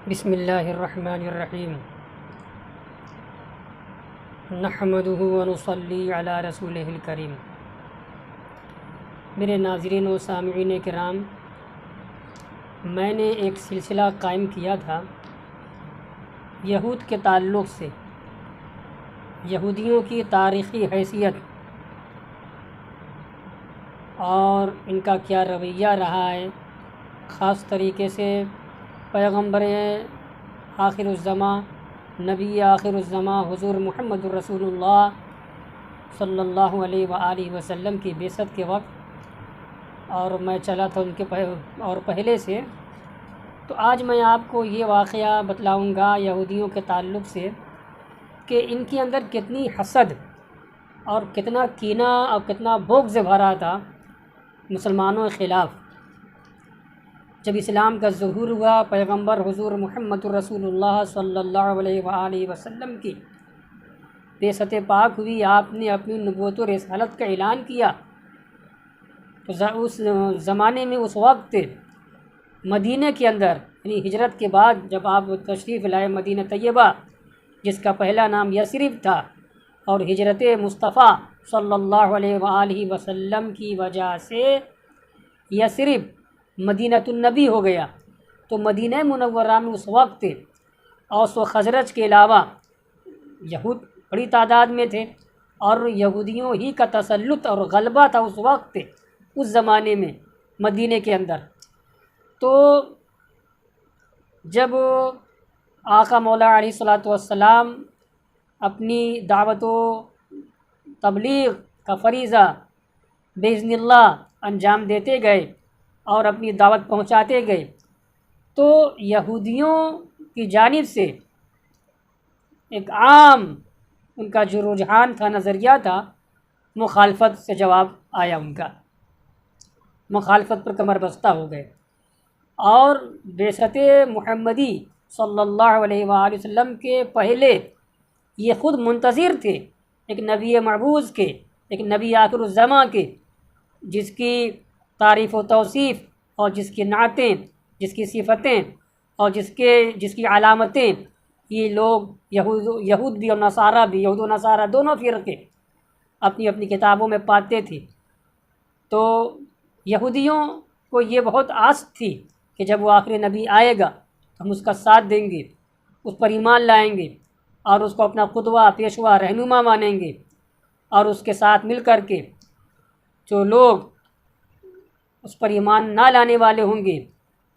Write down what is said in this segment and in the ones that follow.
بسم اللہ الرحمن الرحیم نحمدہ ونصلی علی رسولہ الکریم۔ میرے ناظرین و سامعین کرام، میں نے ایک سلسلہ قائم کیا تھا یہود کے تعلق سے، یہودیوں کی تاریخی حیثیت اور ان کا کیا رویہ رہا ہے، خاص طریقے سے پیغمبر آخر الزماں، نبی آخر الزماں حضور محمد الرسول اللہ صلی اللہ علیہ وآلہ وسلم کی بعثت کے وقت، اور میں چلا تھا ان کے اور پہلے سے۔ تو آج میں آپ کو یہ واقعہ بتلاؤں گا یہودیوں کے تعلق سے کہ ان کے اندر کتنی حسد اور کتنا کینہ اور کتنا بغض بھرا تھا مسلمانوں کے خلاف۔ جب اسلام کا ظہور ہوا، پیغمبر حضور محمد الرسول اللہ صلی اللہ علیہ وآلہ وسلم کی بعثت پاک ہوئی، آپ نے اپنی نبوت و رسالت کا اعلان کیا، تو اس زمانے میں اس وقت مدینہ کے اندر، یعنی ہجرت کے بعد جب آپ تشریف لائے مدینہ طیبہ، جس کا پہلا نام یثرب تھا، اور ہجرت مصطفیٰ صلی اللہ علیہ وآلہ وسلم کی وجہ سے یثرب مدینہ النبی ہو گیا، تو مدینہ منورہ میں اس وقت اوس و خزرج کے علاوہ یہود بڑی تعداد میں تھے، اور یہودیوں ہی کا تسلط اور غلبہ تھا اس وقت، اس زمانے میں مدینہ کے اندر۔ تو جب آقا مولا علیہ الصلوۃ والسلام اپنی دعوت و تبلیغ کا فریضہ باذن اللہ انجام دیتے گئے اور اپنی دعوت پہنچاتے گئے، تو یہودیوں کی جانب سے ایک عام ان کا جو رجحان تھا، نظریہ تھا، مخالفت سے جواب آیا، ان کا مخالفت پر کمر بستہ ہو گئے، اور بعثت محمدی صلی اللہ علیہ وآلہ وسلم کے پہلے یہ خود منتظر تھے ایک نبی مبعوث کے، ایک نبی آخر الزماں کے، جس کی تعریف و توصیف اور جس کی نعتیں، جس کی صفتیں اور جس کی علامتیں یہ لوگ یہود بھی اور نصارہ بھی، یہود و نصارہ دونوں فرقے اپنی اپنی کتابوں میں پاتے تھے۔ تو یہودیوں کو یہ بہت آس تھی کہ جب وہ آخری نبی آئے گا تو ہم اس کا ساتھ دیں گے، اس پر ایمان لائیں گے اور اس کو اپنا قدوہ، پیشوا، رہنما مانیں گے، اور اس کے ساتھ مل کر کے جو لوگ اس پر ایمان نہ لانے والے ہوں گے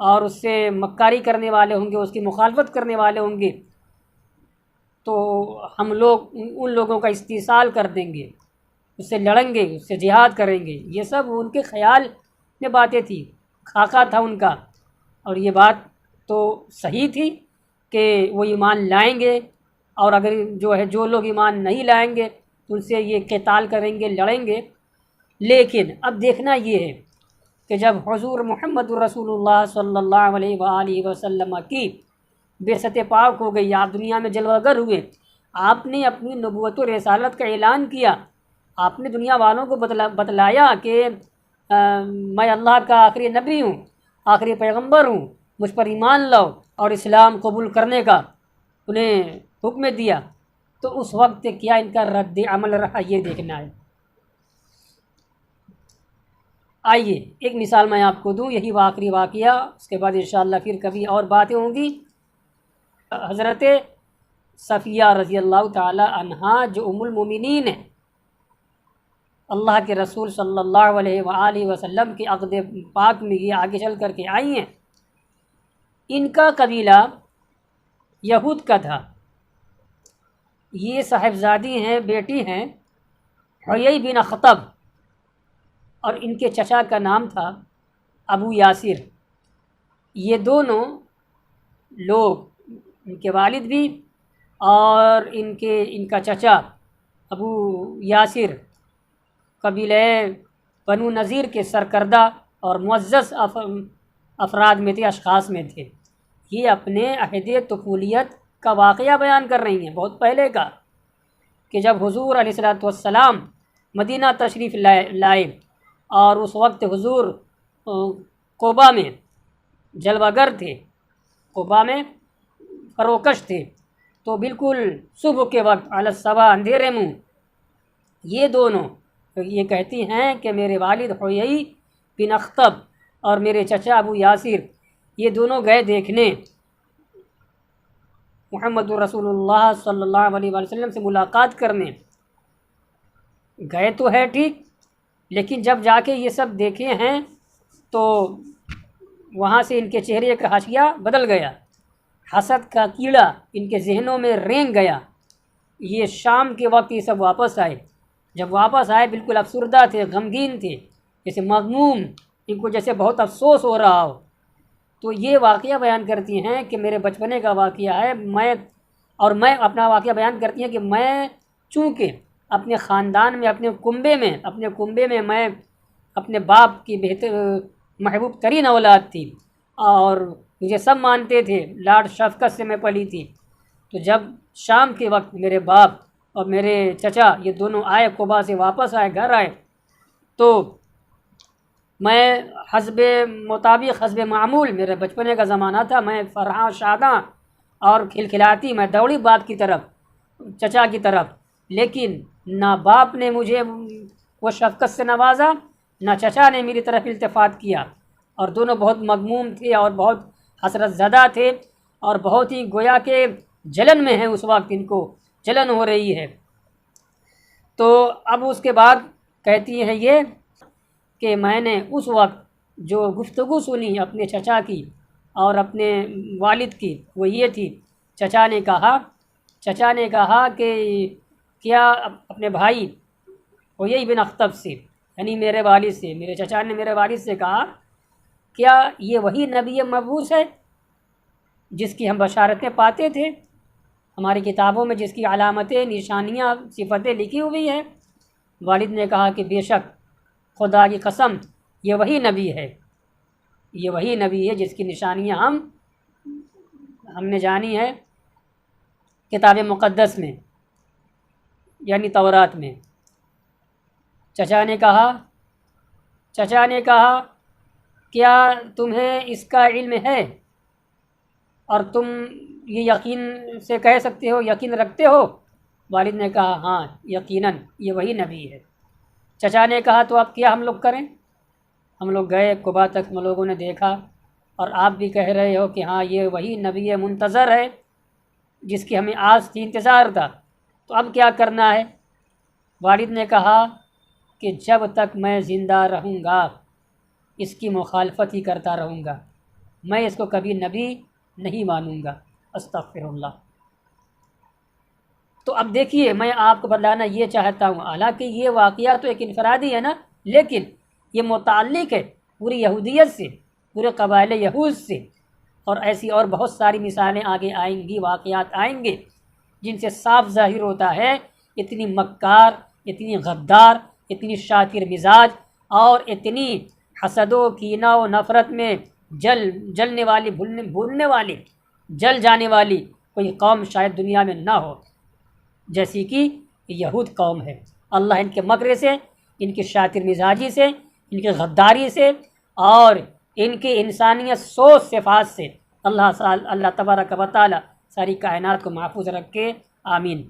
اور اس سے مکاری کرنے والے ہوں گے، اس کی مخالفت کرنے والے ہوں گے، تو ہم لوگ ان لوگوں کا استحصال کر دیں گے، اس سے لڑیں گے، اس سے جہاد کریں گے۔ یہ سب ان کے خیال میں باتیں تھیں، خاکہ تھا ان کا، اور یہ بات تو صحیح تھی کہ وہ ایمان لائیں گے، اور اگر جو لوگ ایمان نہیں لائیں گے تو ان سے یہ قتال کریں گے، لڑیں گے۔ لیکن اب دیکھنا یہ ہے کہ جب حضور محمد الرسول اللہ صلی اللہ علیہ وآلہ وسلم کی بعثت پاک ہو گئی، آپ دنیا میں جلوہ گر ہوئے، آپ نے اپنی نبوت و رسالت کا اعلان کیا، آپ نے دنیا والوں کو بتلایا کہ میں اللہ کا آخری نبی ہوں، آخری پیغمبر ہوں، مجھ پر ایمان لاؤ، اور اسلام قبول کرنے کا انہیں حکم دیا۔ تو اس وقت کیا ان کا رد عمل رہا، یہ دیکھنا ہے۔ آئیے ایک مثال میں آپ کو دوں، یہی آخری واقعہ، اس کے بعد انشاءاللہ پھر کبھی اور باتیں ہوں گی۔ حضرت صفیہ رضی اللہ تعالی عنہا، جو ام المومنین ہیں، اللہ کے رسول صلی اللہ علیہ وآلہ وسلم کے عقد پاک میں یہ آگے چل کر کے آئی ہیں، ان کا قبیلہ یہود کا تھا۔ یہ صاحبزادی ہیں، بیٹی ہیں حیی بن اخطب، اور ان کے چچا کا نام تھا ابو یاسر۔ یہ دونوں لوگ، ان کے والد بھی اور ان کا چچا ابو یاسر، قبیلہ بنو نذیر کے سرکردہ اور معزز افراد میں تھے، اشخاص میں تھے۔ یہ اپنے عہد طفولیت کا واقعہ بیان کر رہی ہیں، بہت پہلے کا، کہ جب حضور علیہ الصلوۃ والسلام مدینہ تشریف لائے، اور اس وقت حضور قباء میں جلوہ گر تھے، قباء میں فروکش تھے، تو بالکل صبح کے وقت علی الصبا اندھیرے منہ یہ دونوں یہ کہتی ہیں کہ میرے والد حویئی بن اخطب اور میرے چچا ابو یاسر یہ دونوں گئے دیکھنے محمد رسول اللہ صلی اللہ علیہ وسلم سے ملاقات کرنے۔ گئے تو ہے ٹھیک، لیکن جب جا کے یہ سب دیکھے ہیں تو وہاں سے ان کے چہرے کا حاشیہ بدل گیا، حسد کا کیڑا ان کے ذہنوں میں رینگ گیا۔ یہ شام کے وقت یہ سب واپس آئے، جب واپس آئے بالکل افسردہ تھے، غمگین تھے، جیسے مغموم، ان کو جیسے بہت افسوس ہو رہا ہو۔ تو یہ واقعہ بیان کرتی ہیں کہ میرے بچپنے کا واقعہ ہے، میں اپنا واقعہ بیان کرتی ہیں کہ میں چونکہ اپنے خاندان میں اپنے کنبے میں میں اپنے باپ کی محبوب ترین اولاد تھی اور مجھے سب مانتے تھے، لاڈ شفقت سے میں پلی تھی۔ تو جب شام کے وقت میرے باپ اور میرے چچا یہ دونوں آئے، قبا سے واپس آئے، گھر آئے، تو میں حسب معمول میرے بچپنے کا زمانہ تھا، میں فرحاں شاداں اور کھلکھلاتی میں دوڑی باپ کی طرف، چچا کی طرف، لیکن نہ باپ نے مجھے وہ شفقت سے نوازا، نہ چچا نے میری طرف التفات کیا، اور دونوں بہت مغموم تھے اور بہت حسرت زدہ تھے اور بہت ہی گویا کہ جلن میں ہیں، اس وقت ان کو جلن ہو رہی ہے۔ تو اب اس کے بعد کہتی ہیں یہ کہ میں نے اس وقت جو گفتگو سنی اپنے چچا کی اور اپنے والد کی وہ یہ تھی، چچا نے کہا کہ کیا اپنے بھائی حویئی بن اخطب سے، یعنی میرے والد سے، میرے چچا نے میرے والد سے کہا کیا یہ وہی نبی مبعوث ہے جس کی ہم بشارتیں پاتے تھے، ہماری کتابوں میں جس کی علامتیں، نشانیاں، صفتیں لکھی ہوئی ہیں؟ والد نے کہا کہ بے شک، خدا کی قسم، یہ وہی نبی ہے جس کی نشانیاں ہم نے جانی ہے کتاب مقدس میں، یعنی تورات میں۔ چچا نے کہا کیا تمہیں اس کا علم ہے اور تم یہ یقین سے کہہ سکتے ہو، یقین رکھتے ہو؟ والد نے کہا ہاں یقیناً یہ وہی نبی ہے۔ چچا نے کہا تو اب کیا ہم لوگ کریں؟ ہم لوگ گئے قبا تک، ہم لوگوں نے دیکھا، اور آپ بھی کہہ رہے ہو کہ ہاں یہ وہی نبی منتظر ہے جس کی ہمیں آس تھی، انتظار تھا، تو اب کیا کرنا ہے؟ والد نے کہا کہ جب تک میں زندہ رہوں گا اس کی مخالفت ہی کرتا رہوں گا، میں اس کو کبھی نبی نہیں مانوں گا۔ استغفر اللہ۔ تو اب دیکھیے، میں آپ کو بتلانا یہ چاہتا ہوں، حالانکہ یہ واقعہ تو ایک انفرادی ہے نا، لیکن یہ متعلق ہے پوری یہودیت سے، پورے قبائل یہود سے، اور ایسی اور بہت ساری مثالیں آگے آئیں گی، واقعات آئیں گے جن سے صاف ظاہر ہوتا ہے اتنی مکار، اتنی غدار، اتنی شاطر مزاج اور اتنی حسد و کینہ و نفرت میں جلنے والی، بھولنے والی، جل جانے والی کوئی قوم شاید دنیا میں نہ ہو جیسی کہ یہود قوم ہے۔ اللہ ان کے مکر سے، ان کی شاطر مزاجی سے، ان کی غداری سے اور ان کی انسانیت سوچ صفات سے اللہ تبارک و تعالی ساری کائنات کو محفوظ رکھے، آمین۔